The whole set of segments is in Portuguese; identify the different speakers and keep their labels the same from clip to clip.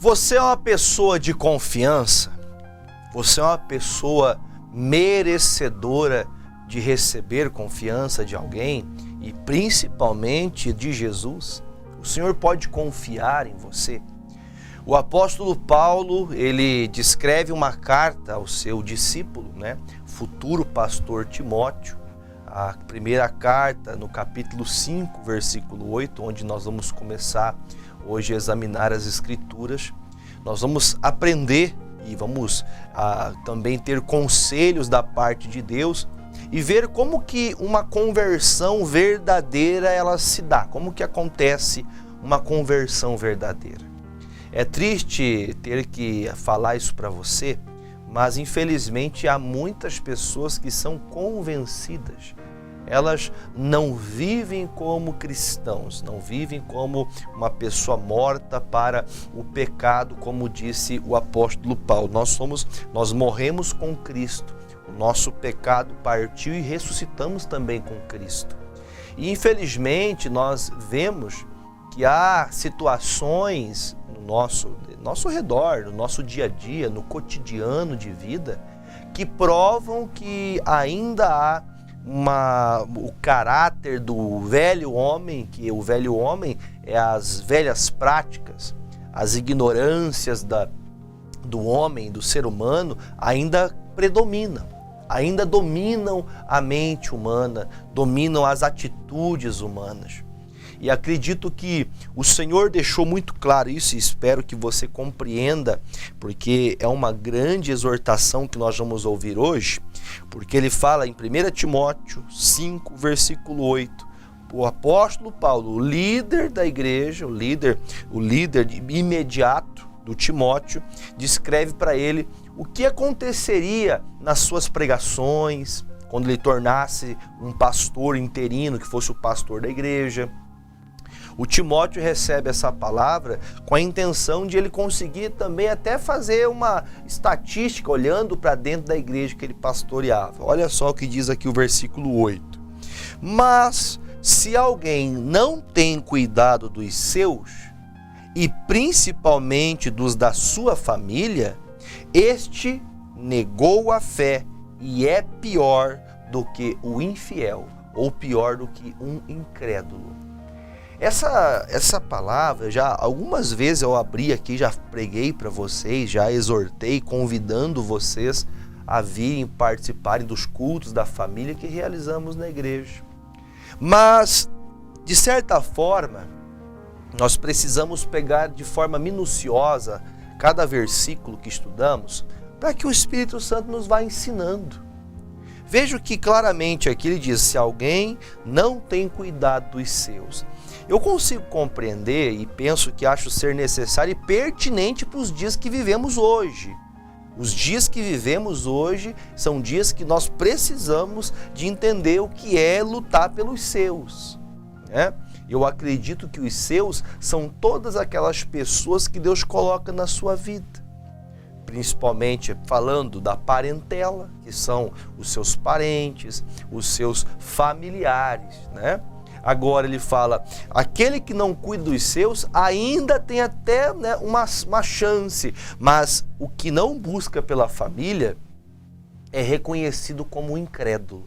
Speaker 1: Você é uma pessoa de confiança? Você é uma pessoa merecedora de receber confiança de alguém e principalmente de Jesus? O Senhor pode confiar em você? O apóstolo Paulo, ele descreve uma carta ao seu discípulo, futuro pastor Timóteo, a primeira carta no capítulo 5, versículo 8, onde nós vamos começar hoje a examinar as Escrituras. Nós vamos aprender e vamos também ter conselhos da parte de Deus e ver como que uma conversão verdadeira ela se dá, como que acontece uma conversão verdadeira. É triste ter que falar isso para você, mas infelizmente há muitas pessoas que são convencidas. Elas não vivem como cristãos, não vivem como uma pessoa morta para o pecado, como disse o apóstolo Paulo. Nós morremos com Cristo, o nosso pecado partiu e ressuscitamos também com Cristo. E infelizmente nós vemos que há situações no nosso redor, no nosso dia a dia, no cotidiano de vida, que provam que ainda há o caráter do velho homem, que o velho homem é as velhas práticas, as ignorâncias do homem, do ser humano, ainda predominam, ainda dominam a mente humana, dominam as atitudes humanas. E acredito que o Senhor deixou muito claro isso e espero que você compreenda, porque é uma grande exortação que nós vamos ouvir hoje, porque ele fala em 1 Timóteo 5, versículo 8, o apóstolo Paulo, o líder da igreja, o líder imediato do Timóteo, descreve para ele o que aconteceria nas suas pregações, quando ele tornasse um pastor interino, que fosse o pastor da igreja. O Timóteo recebe essa palavra com a intenção de ele conseguir também até fazer uma estatística olhando para dentro da igreja que ele pastoreava. Olha só o que diz aqui o versículo 8. Mas se alguém não tem cuidado dos seus, e principalmente dos da sua família, este negou a fé e é pior do que o infiel, ou pior do que um incrédulo. Essa palavra, já algumas vezes eu abri aqui, já preguei para vocês, já exortei, convidando vocês a virem participarem dos cultos da família que realizamos na igreja. Mas, de certa forma, nós precisamos pegar de forma minuciosa cada versículo que estudamos, para que o Espírito Santo nos vá ensinando. Veja que claramente aqui ele diz, se alguém não tem cuidado dos seus. Eu consigo compreender e penso que acho ser necessário e pertinente para os dias que vivemos hoje. Os dias que vivemos hoje são dias que nós precisamos de entender o que é lutar pelos seus. Eu acredito que os seus são todas aquelas pessoas que Deus coloca na sua vida. Principalmente falando da parentela, que são os seus parentes, os seus familiares, Agora ele fala, aquele que não cuida dos seus ainda tem até uma chance, mas o que não busca pela família é reconhecido como incrédulo.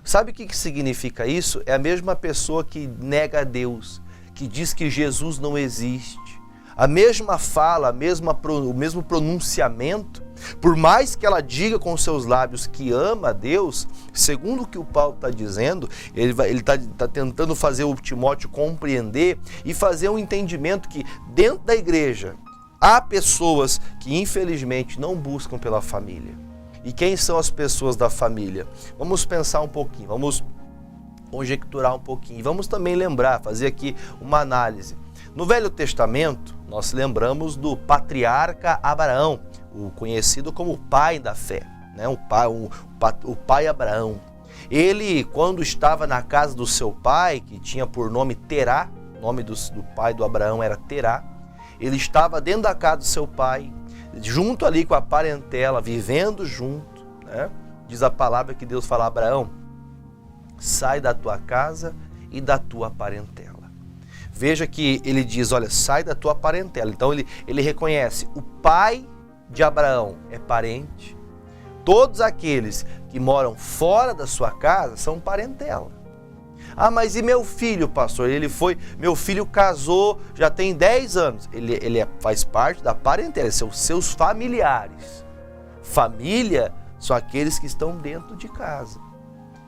Speaker 1: Sabe o que significa isso? É a mesma pessoa que nega a Deus, que diz que Jesus não existe. A mesma fala, o mesmo pronunciamento, por mais que ela diga com seus lábios que ama a Deus, segundo o que o Paulo está dizendo, ele está tentando fazer o Timóteo compreender e fazer um entendimento que dentro da igreja há pessoas que infelizmente não buscam pela família. E quem são as pessoas da família? Vamos pensar um pouquinho, vamos conjecturar um pouquinho, vamos também lembrar, fazer aqui uma análise. No Velho Testamento, nós lembramos do patriarca Abraão, o conhecido como o pai da fé, o pai Abraão. Ele, quando estava na casa do seu pai, que tinha por nome Terá, o nome do pai do Abraão era Terá, ele estava dentro da casa do seu pai, junto ali com a parentela, vivendo junto, Diz a palavra que Deus fala, Abraão, sai da tua casa e da tua parentela. Veja que ele diz, olha, sai da tua parentela. Então ele reconhece, o pai de Abraão é parente. Todos aqueles que moram fora da sua casa são parentela. Ah, mas e meu filho, pastor? Meu filho casou, já tem 10 anos. Ele faz parte da parentela, são seus familiares. Família são aqueles que estão dentro de casa.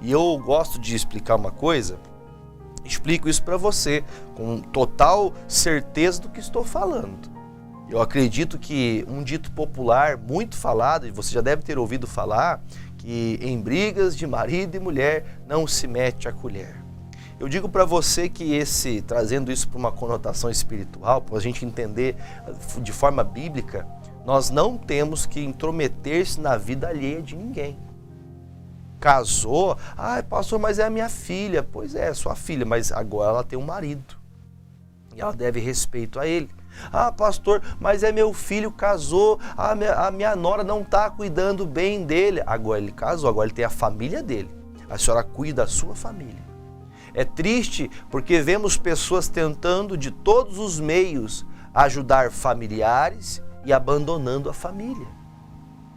Speaker 1: E eu gosto de explicar uma coisa, explico isso para você com total certeza do que estou falando. Eu acredito que um dito popular muito falado, e você já deve ter ouvido falar, que em brigas de marido e mulher não se mete a colher. Eu digo para você que trazendo isso para uma conotação espiritual, para a gente entender de forma bíblica, nós não temos que intrometer-se na vida alheia de ninguém. Casou, pastor, mas é a minha filha. Pois é sua filha, mas agora ela tem um marido e ela deve respeito a ele. Ah, pastor, mas é meu filho, casou, a minha nora não está cuidando bem dele. Agora ele casou, agora ele tem a família dele. A senhora cuida da sua família. É triste porque vemos pessoas tentando de todos os meios ajudar familiares e abandonando a família.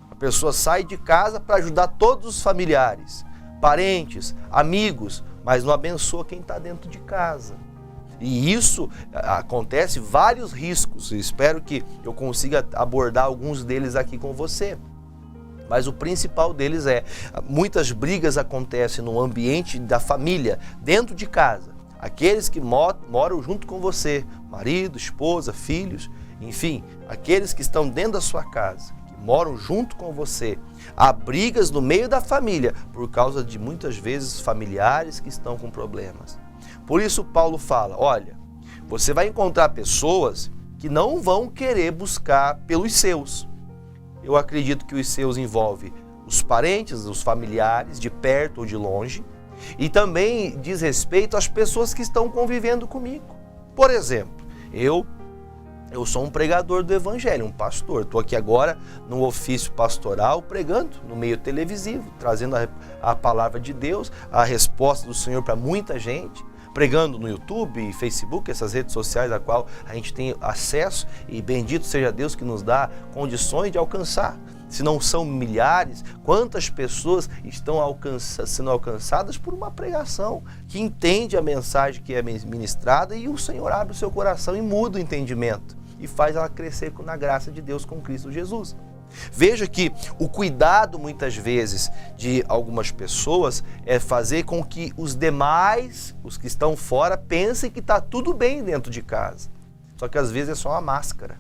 Speaker 1: A pessoa sai de casa para ajudar todos os familiares, parentes, amigos, mas não abençoa quem está dentro de casa. E isso acontece vários riscos. Espero que eu consiga abordar alguns deles aqui com você. Mas o principal deles muitas brigas acontecem no ambiente da família, dentro de casa. Aqueles que moram junto com você, marido, esposa, filhos, enfim, aqueles que estão dentro da sua casa, que moram junto com você. Há brigas no meio da família, por causa de muitas vezes familiares que estão com problemas. Por isso Paulo fala, olha, você vai encontrar pessoas que não vão querer buscar pelos seus. Eu acredito que os seus envolvem os parentes, os familiares, de perto ou de longe, e também diz respeito às pessoas que estão convivendo comigo. Por exemplo, eu sou um pregador do evangelho, um pastor. Estou aqui agora no ofício pastoral, pregando no meio televisivo, trazendo a palavra de Deus, a resposta do Senhor para muita gente, pregando no YouTube e Facebook, essas redes sociais a qual a gente tem acesso, e bendito seja Deus que nos dá condições de alcançar. Se não são milhares, quantas pessoas estão sendo alcançadas por uma pregação que entende a mensagem que é ministrada, e o Senhor abre o seu coração e muda o entendimento e faz ela crescer na graça de Deus com Cristo Jesus. Veja que o cuidado muitas vezes de algumas pessoas é fazer com que os demais, os que estão fora, pensem que está tudo bem dentro de casa. Só que às vezes é só uma máscara.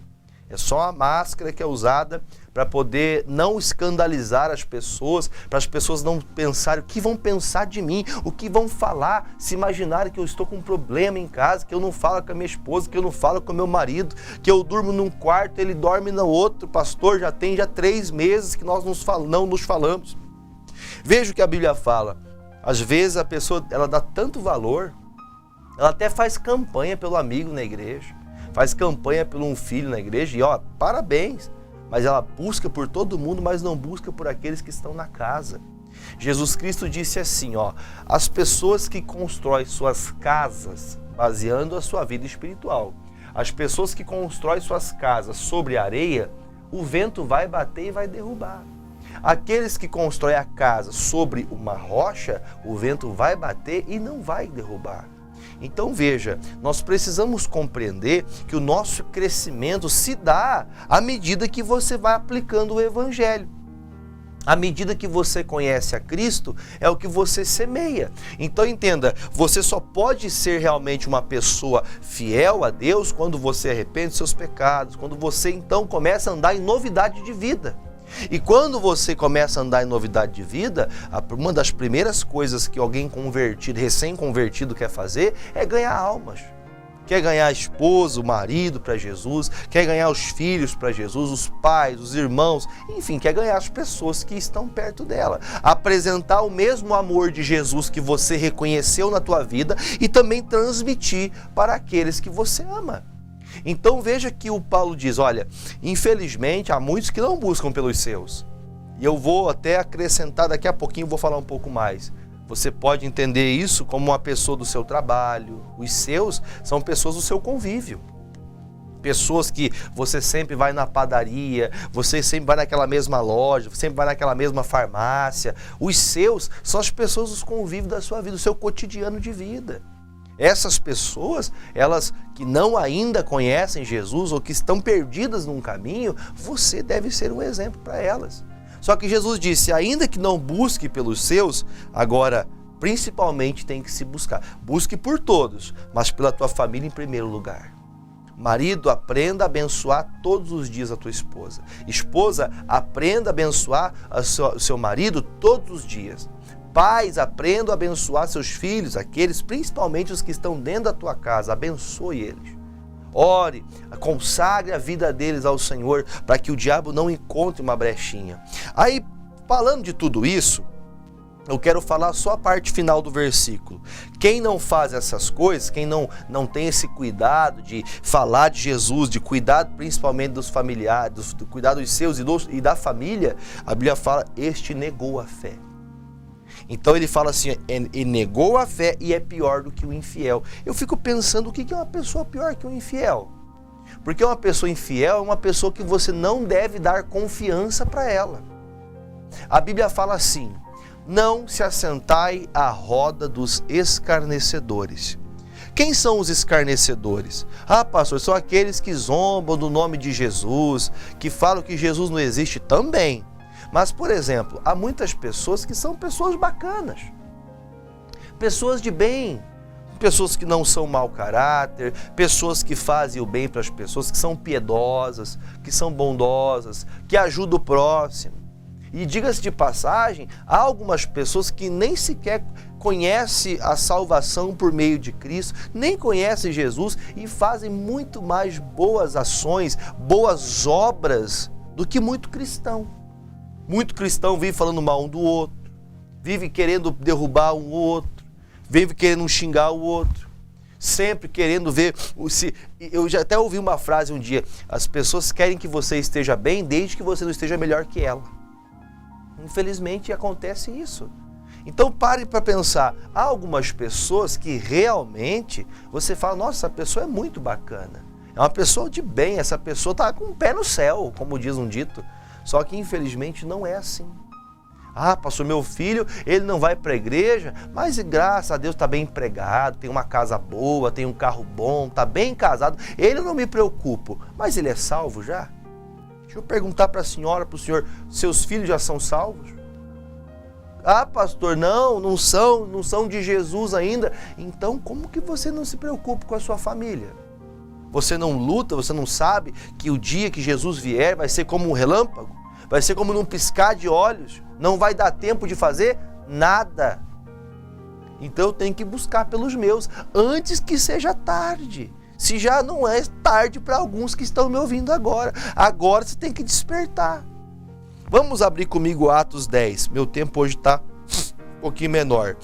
Speaker 1: É só a máscara que é usada para poder não escandalizar as pessoas, para as pessoas não pensarem o que vão pensar de mim, o que vão falar, se imaginarem que eu estou com um problema em casa, que eu não falo com a minha esposa, que eu não falo com o meu marido, que eu durmo num quarto, ele dorme no outro. Pastor, já 3 meses que nós não nos falamos. Veja o que a Bíblia fala. Às vezes a pessoa ela dá tanto valor, ela até faz campanha pelo amigo na igreja, faz campanha por um filho na igreja e parabéns, mas ela busca por todo mundo, mas não busca por aqueles que estão na casa. Jesus Cristo disse assim, as pessoas que constroem suas casas baseando a sua vida espiritual, as pessoas que constroem suas casas sobre areia, o vento vai bater e vai derrubar. Aqueles que constroem a casa sobre uma rocha, o vento vai bater e não vai derrubar. Então veja, nós precisamos compreender que o nosso crescimento se dá à medida que você vai aplicando o Evangelho. À medida que você conhece a Cristo, é o que você semeia. Então entenda, você só pode ser realmente uma pessoa fiel a Deus quando você arrepende dos seus pecados, quando você então começa a andar em novidade de vida. E quando você começa a andar em novidade de vida, uma das primeiras coisas que alguém convertido, recém-convertido quer fazer é ganhar almas. Quer ganhar a esposa, o marido para Jesus, quer ganhar os filhos para Jesus, os pais, os irmãos, enfim, quer ganhar as pessoas que estão perto dela. Apresentar o mesmo amor de Jesus que você reconheceu na tua vida e também transmitir para aqueles que você ama. Então veja que o Paulo diz, olha, infelizmente há muitos que não buscam pelos seus. E eu vou até acrescentar daqui a pouquinho, vou falar um pouco mais. Você pode entender isso como uma pessoa do seu trabalho. Os seus são pessoas do seu convívio. Pessoas que você sempre vai na padaria, você sempre vai naquela mesma loja, sempre vai naquela mesma farmácia. Os seus são as pessoas dos convívios da sua vida, do seu cotidiano de vida. Essas pessoas, elas que não ainda conhecem Jesus ou que estão perdidas num caminho, você deve ser um exemplo para elas. Só que Jesus disse, ainda que não busque pelos seus, agora principalmente tem que se buscar. Busque por todos, mas pela tua família em primeiro lugar. Marido, aprenda a abençoar todos os dias a tua esposa. Esposa, aprenda a abençoar o seu marido todos os dias. Pais, aprendam a abençoar seus filhos, aqueles, principalmente os que estão dentro da tua casa. Abençoe eles. Ore, consagre a vida deles ao Senhor, para que o diabo não encontre uma brechinha. Aí, falando de tudo isso, eu quero falar só a parte final do versículo. Quem não faz essas coisas, quem não tem esse cuidado de falar de Jesus, de cuidar principalmente dos familiares, de cuidar dos seus e da família, a Bíblia fala, este negou a fé. Então ele fala assim, ele negou a fé e é pior do que o infiel. Eu fico pensando, o que é uma pessoa pior que um infiel? Porque uma pessoa infiel é uma pessoa que você não deve dar confiança para ela. A Bíblia fala assim, não se assentai à roda dos escarnecedores. Quem são os escarnecedores? Ah, pastor, são aqueles que zombam do nome de Jesus, que falam que Jesus não existe também. Mas, por exemplo, há muitas pessoas que são pessoas bacanas, pessoas de bem, pessoas que não são mau caráter, pessoas que fazem o bem para as pessoas, que são piedosas, que são bondosas, que ajudam o próximo. E diga-se de passagem, há algumas pessoas que nem sequer conhecem a salvação por meio de Cristo, nem conhecem Jesus e fazem muito mais boas ações, boas obras do que muito cristão. Muito cristão vive falando mal um do outro, vive querendo derrubar um outro, vive querendo xingar o outro, sempre querendo ver... Eu já até ouvi uma frase um dia, as pessoas querem que você esteja bem desde que você não esteja melhor que ela. Infelizmente acontece isso. Então pare para pensar, há algumas pessoas que realmente você fala, nossa, essa pessoa é muito bacana, é uma pessoa de bem, essa pessoa está com o pé no céu, como diz um dito. Só que infelizmente não é assim. Ah, pastor, meu filho, ele não vai para a igreja, mas graças a Deus está bem empregado, tem uma casa boa, tem um carro bom, está bem casado, ele não me preocupa, mas ele é salvo já? Deixa eu perguntar para a senhora, para o senhor, seus filhos já são salvos? Ah, pastor, não são de Jesus ainda. Então, como que você não se preocupa com a sua família? Você não luta, você não sabe que o dia que Jesus vier vai ser como um relâmpago? Vai ser como num piscar de olhos? Não vai dar tempo de fazer nada. Então eu tenho que buscar pelos meus antes que seja tarde. Se já não é tarde para alguns que estão me ouvindo agora. Agora você tem que despertar. Vamos abrir comigo Atos 10. Meu tempo hoje está um pouquinho menor.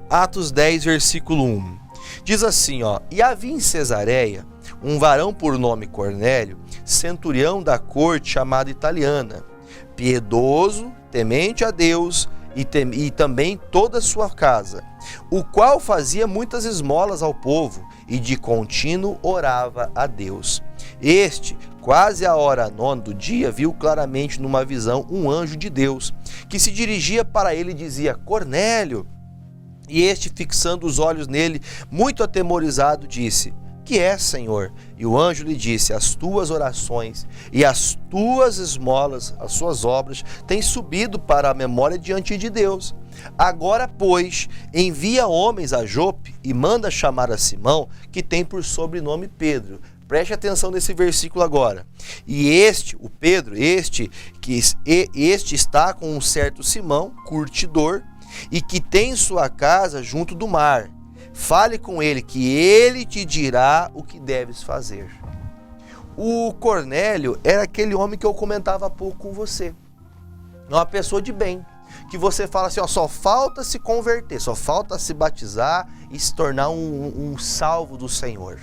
Speaker 1: Atos 10, versículo 1. Diz assim, ó, e havia em Cesareia um varão por nome Cornélio, centurião da corte chamada Italiana, piedoso, temente a Deus e também toda a sua casa, o qual fazia muitas esmolas ao povo e de contínuo orava a Deus. Este, quase à hora 9 do dia, viu claramente numa visão um anjo de Deus, que se dirigia para ele e dizia, Cornélio. E este, fixando os olhos nele, muito atemorizado, disse, que é, Senhor? E o anjo lhe disse, as tuas orações e as tuas esmolas, as suas obras, têm subido para a memória diante de Deus. Agora, pois, envia homens a Jope e manda chamar a Simão, que tem por sobrenome Pedro. Preste atenção nesse versículo agora. E este, o Pedro, este está com um certo Simão, curtidor, e que tem sua casa junto do mar. Fale com ele, que ele te dirá o que deves fazer. O Cornélio era aquele homem que eu comentava há pouco com você. Uma pessoa de bem, que você fala assim, ó, só falta se converter, só falta se batizar e se tornar um salvo do Senhor.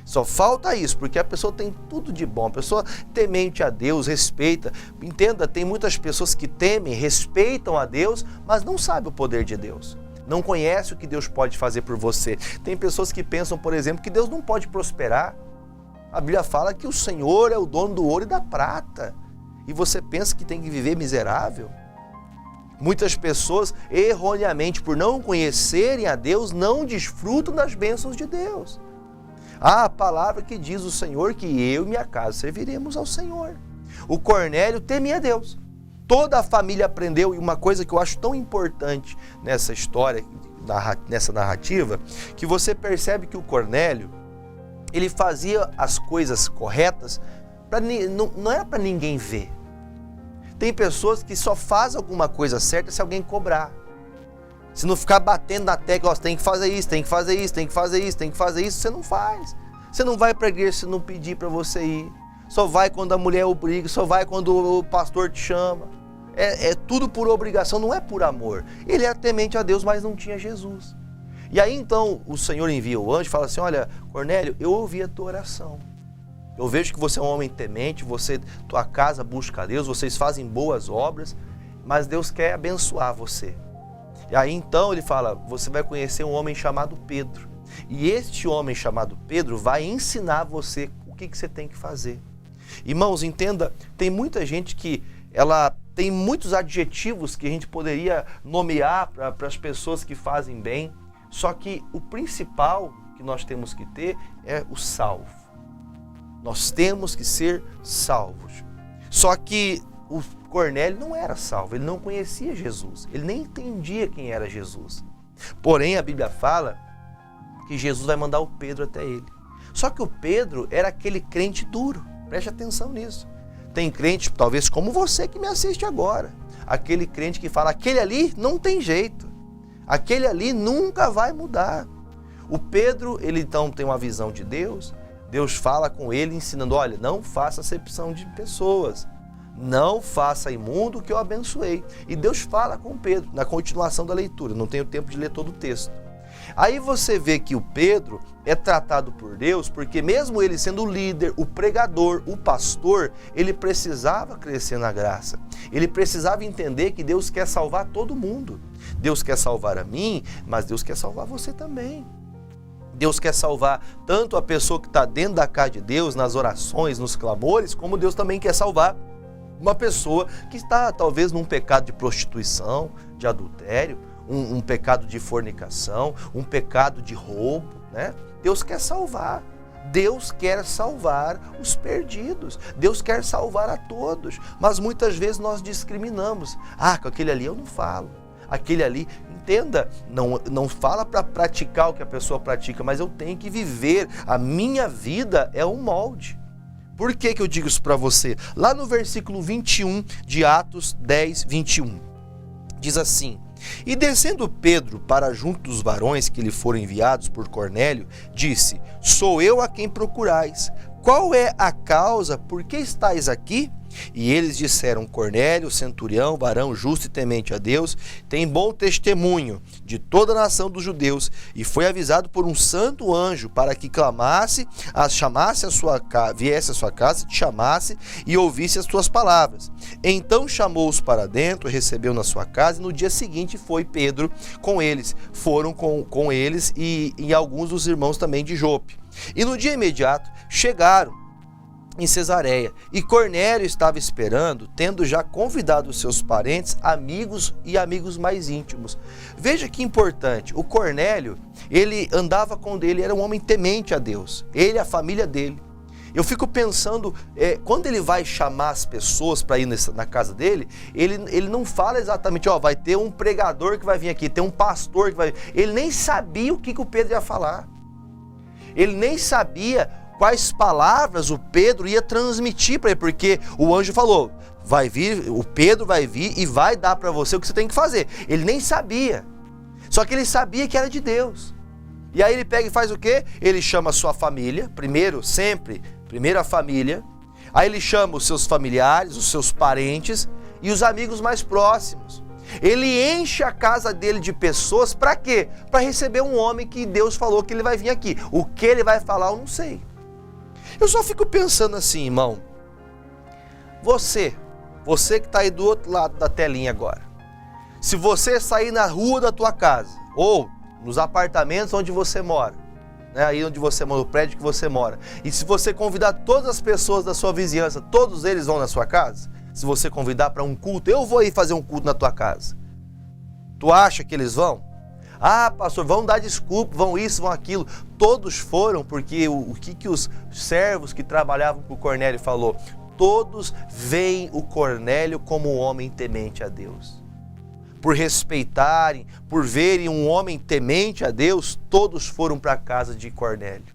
Speaker 1: Só falta isso, porque a pessoa tem tudo de bom, a pessoa temente a Deus, respeita. Entenda, tem muitas pessoas que temem, respeitam a Deus, mas não sabem o poder de Deus. Não conhecem o que Deus pode fazer por você. Tem pessoas que pensam, por exemplo, que Deus não pode prosperar. A Bíblia fala que o Senhor é o dono do ouro e da prata. E você pensa que tem que viver miserável? Muitas pessoas, erroneamente, por não conhecerem a Deus, não desfrutam das bênçãos de Deus. Há a palavra que diz o Senhor que eu e minha casa serviremos ao Senhor. O Cornélio temia Deus. Toda a família aprendeu, e uma coisa que eu acho tão importante nessa história, nessa narrativa, que você percebe que o Cornélio, ele fazia as coisas corretas, não era para ninguém ver. Tem pessoas que só fazem alguma coisa certa se alguém cobrar. Se não ficar batendo na tecla, você tem que fazer isso, tem que fazer isso, tem que fazer isso, tem que fazer isso, você não faz. Você não vai para a igreja se não pedir para você ir. Só vai quando a mulher obriga, só vai quando o pastor te chama. É tudo por obrigação, não é por amor. Ele era temente a Deus, mas não tinha Jesus. E aí então o Senhor envia o anjo e fala assim, olha, Cornélio, eu ouvi a tua oração. Eu vejo que você é um homem temente, tua casa busca a Deus, vocês fazem boas obras, mas Deus quer abençoar você. E aí então ele fala, você vai conhecer um homem chamado Pedro. E este homem chamado Pedro vai ensinar você o que você tem que fazer. Irmãos, entenda, tem muita gente que ela tem muitos adjetivos que a gente poderia nomear para as pessoas que fazem bem, só que o principal que nós temos que ter é o salvo. Nós temos que ser salvos. Só que o Cornélio não era salvo, ele não conhecia Jesus, ele nem entendia quem era Jesus. Porém, a Bíblia fala que Jesus vai mandar o Pedro até ele. Só que o Pedro era aquele crente duro, preste atenção nisso. Tem crente, talvez como você que me assiste agora, aquele crente que fala, aquele ali não tem jeito, aquele ali nunca vai mudar. O Pedro, ele então tem uma visão de Deus, Deus fala com ele ensinando, olha, não faça acepção de pessoas, não faça imundo que eu abençoei. E Deus fala com Pedro, na continuação da leitura, não tenho tempo de ler todo o texto. Aí você vê que o Pedro é tratado por Deus, porque mesmo ele sendo o líder, o pregador, o pastor, ele precisava crescer na graça. Ele precisava entender que Deus quer salvar todo mundo. Deus quer salvar a mim, mas Deus quer salvar você também. Deus quer salvar tanto a pessoa que está dentro da casa de Deus, nas orações, nos clamores, como Deus também quer salvar uma pessoa que está talvez num pecado de prostituição, de adultério, um pecado de fornicação, um pecado de roubo, né? Deus quer salvar. Deus quer salvar os perdidos. Deus quer salvar a todos. Mas muitas vezes nós discriminamos. Ah, com aquele ali eu não falo. Aquele ali, entenda, não fala para praticar o que a pessoa pratica, mas eu tenho que viver. A minha vida é um molde. Por que eu digo isso para você? Lá no versículo 21 de Atos 10, 21, diz assim, e descendo Pedro para junto dos varões que lhe foram enviados por Cornélio, disse, sou eu a quem procurais. Qual é a causa? Por que estáis aqui? E eles disseram, Cornélio, centurião, varão justo e temente a Deus, tem bom testemunho de toda a nação dos judeus, e foi avisado por um santo anjo para que clamasse, viesse à sua casa, te chamasse e ouvisse as tuas palavras. Então chamou-os para dentro, recebeu na sua casa, e no dia seguinte foi Pedro com eles. Foram com eles e alguns dos irmãos também de Jope. E no dia imediato chegaram em Cesareia, e Cornélio estava esperando, tendo já convidado os seus parentes, amigos e amigos mais íntimos. Veja que importante, o Cornélio, ele andava com ele, era um homem temente a Deus, ele e a família dele. Eu fico pensando, quando ele vai chamar as pessoas para ir na casa dele, ele não fala exatamente, vai ter um pregador que vai vir aqui, tem um pastor que vai vir. Ele nem sabia o que o Pedro ia falar. Ele nem sabia quais palavras o Pedro ia transmitir para ele, porque o anjo falou, o Pedro vai vir e vai dar para você o que você tem que fazer. Ele nem sabia, só que ele sabia que era de Deus. E aí ele pega e faz o quê? Ele chama a sua família, primeiro a família, aí ele chama os seus familiares, os seus parentes e os amigos mais próximos. Ele enche a casa dele de pessoas, para quê? Para receber um homem que Deus falou que ele vai vir aqui. O que ele vai falar eu não sei. Eu só fico pensando assim, irmão. Você que está aí do outro lado da telinha agora. Se você sair na rua da tua casa, ou nos apartamentos onde você mora, né, aí onde você mora, no prédio que você mora, e se você convidar todas as pessoas da sua vizinhança, todos eles vão na sua casa? Se você convidar para um culto, eu vou ir fazer um culto na tua casa. Tu acha que eles vão? Ah, pastor, vão dar desculpa, vão isso, vão aquilo. Todos foram, porque o que os servos que trabalhavam com o Cornélio falou? Todos veem o Cornélio como um homem temente a Deus. Por respeitarem, por verem um homem temente a Deus, todos foram para a casa de Cornélio.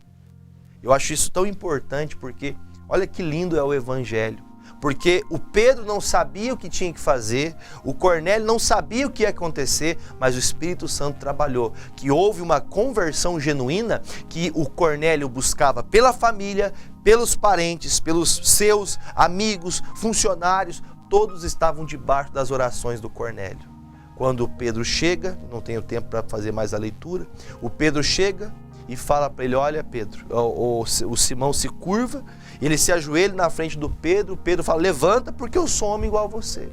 Speaker 1: Eu acho isso tão importante porque, olha que lindo é o Evangelho. Porque o Pedro não sabia o que tinha que fazer, o Cornélio não sabia o que ia acontecer, mas o Espírito Santo trabalhou, que houve uma conversão genuína, que o Cornélio buscava pela família, pelos parentes, pelos seus amigos, funcionários, todos estavam debaixo das orações do Cornélio. Quando o Pedro chega, não tenho tempo para fazer mais a leitura, o Pedro chega e fala para ele, olha Pedro, o Simão se curva, ele se ajoelha na frente do Pedro, Pedro fala, levanta porque eu sou homem igual a você.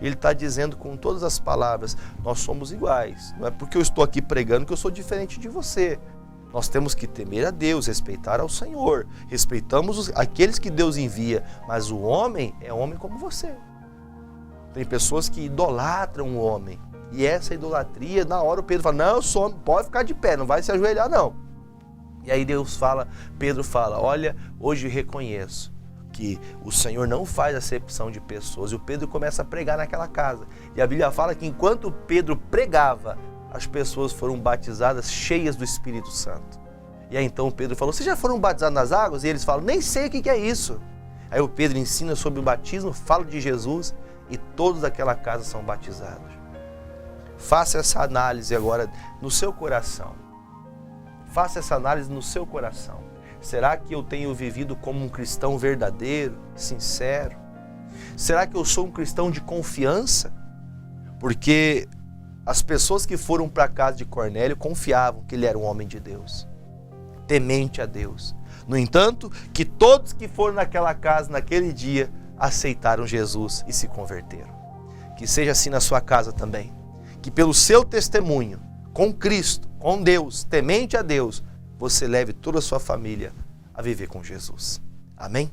Speaker 1: Ele está dizendo com todas as palavras, nós somos iguais, não é porque eu estou aqui pregando que eu sou diferente de você. Nós temos que temer a Deus, respeitar ao Senhor, respeitamos aqueles que Deus envia, mas o homem é homem como você. Tem pessoas que idolatram o homem, e essa idolatria, na hora o Pedro fala, não, eu sou homem, pode ficar de pé, não vai se ajoelhar não. E aí Pedro fala, olha, hoje reconheço que o Senhor não faz acepção de pessoas. E o Pedro começa a pregar naquela casa. E a Bíblia fala que enquanto Pedro pregava, as pessoas foram batizadas cheias do Espírito Santo. E aí então Pedro falou, vocês já foram batizados nas águas? E eles falam, nem sei o que é isso. Aí o Pedro ensina sobre o batismo, fala de Jesus e todos daquela casa são batizados. Faça essa análise agora no seu coração. Faça essa análise no seu coração. Será que eu tenho vivido como um cristão verdadeiro, sincero? Será que eu sou um cristão de confiança? Porque as pessoas que foram para a casa de Cornélio confiavam que ele era um homem de Deus, temente a Deus. No entanto, que todos que foram naquela casa naquele dia aceitaram Jesus e se converteram. Que seja assim na sua casa também. Que pelo seu testemunho, com Cristo, com Deus, temente a Deus, você leve toda a sua família a viver com Jesus. Amém?